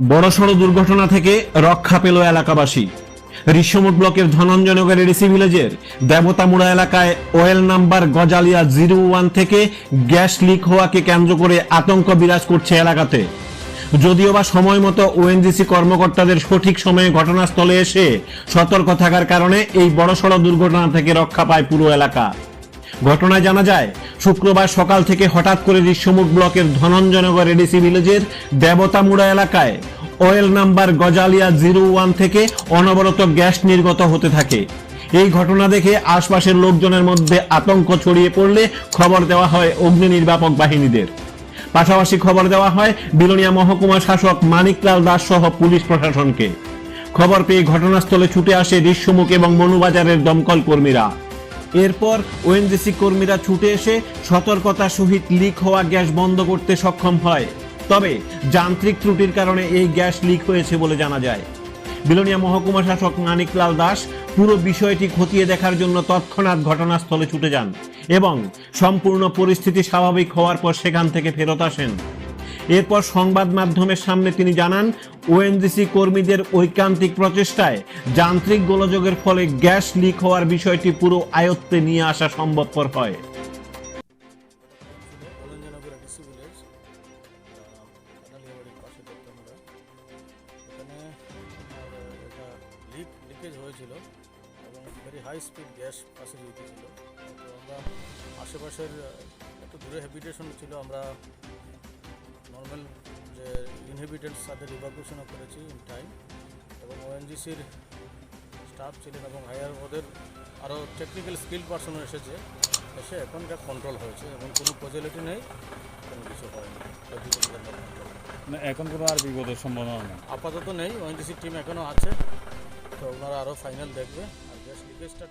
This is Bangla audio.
বড়সড় দুর্ঘটনা থেকে রক্ষা পেল এলাকাবাসী। ঋষ্যমুখ ব্লকের ধনঞ্জয়নগর এডিসি ভিলেজের দেবতামুড়া এলাকায় ওয়েল নাম্বার গজালিয়া 01 থেকে গ্যাস লিক হওয়াকে কেন্দ্র করে আতঙ্ক বিরাজ করছে এলাকাতে। যদিও বা সময় মতো ওএনজিসি কর্মকর্তাদের সঠিক সময়ে ঘটনাস্থলে এসে সতর্ক থাকার কারণে এই বড়সড় দুর্ঘটনা থেকে রক্ষা পায় পুরো এলাকা। ঘটনায় জানা যায়, শুক্রবার সকাল থেকে হঠাৎ করে ঋষ্যমুখ ব্লকের ধনঞ্জয়নগর এডিসি ভিলেজের দেবতামুড়া এলাকায় ওয়েল নাম্বার গজালিয়া 01 থেকে অনবরত গ্যাস নির্গত হতে থাকে। এই ঘটনা দেখে আশপাশের লোকজনের মধ্যে আতঙ্ক ছড়িয়ে পড়লে খবর দেওয়া হয় অগ্নি নির্বাপক বাহিনীদের। পাশাপাশি খবর দেওয়া হয় বিলোনিয়া মহকুমা শাসক মানিকলাল দাস সহ পুলিশ প্রশাসনকে। খবর পেয়ে ঘটনাস্থলে ছুটে আসে ঋষ্যমুখ এবং মনুবাজারের দমকল কর্মীরা। এরপর ওএনজিসি কর্মীরা ছুটে এসে সতর্কতার সহিত লিক হওয়া গ্যাস বন্ধ করতে সক্ষম হয়। তবে যান্ত্রিক ত্রুটির কারণে এই গ্যাস লিক হয়েছে বলে জানা যায়। বিলোনিয়া মহকুমা শাসক মানিকলাল দাস পুরো বিষয়টি খতিয়ে দেখার জন্য তৎক্ষণাৎ ঘটনাস্থলে ছুটে যান এবং সম্পূর্ণ পরিস্থিতি স্বাভাবিক হওয়ার পর সেখান থেকে ফেরত আসেন। এরপর সংবাদ মাধ্যমের সামনে তিনি জানান, ওএনজিসি কর্মীদের ঐকান্তিক প্রচেষ্টায় যান্ত্রিক গোলযোগের ফলে গ্যাস লিক হওয়ার বিষয়টি পুরো আয়ত্তে নিয়ে আসা সম্ভবপর হয়। লিকেজ হয়েছিল এবং ভেরি হাই স্পিড গ্যাস পাশে দিতেছিল। তো আমরা আশেপাশের একটু দূরে হ্যাবিটেশন ছিল, আমরা নর্মাল যে ইনহেবিটেন্টস তাদের ইভাকুয়েশনও করেছি ইন টাইম, এবং ওএনজিসির স্টাফ ছিলেন এবং হায়ার ওদের আরও টেকনিক্যাল স্কিল পার্সনও এসে এখন যা কন্ট্রোল হয়েছে এবং কোনো পজিটিভিটি নেই, কোনো কিছু হয়নি। এখন কোনো আর বিপদের সম্ভাবনা নেই, আপাতত নেই। ওএনজিসি টিম এখনও আছে, তো ওনারা আরও ফাইনাল দেখবে। আর গ্যাস লিকেজটা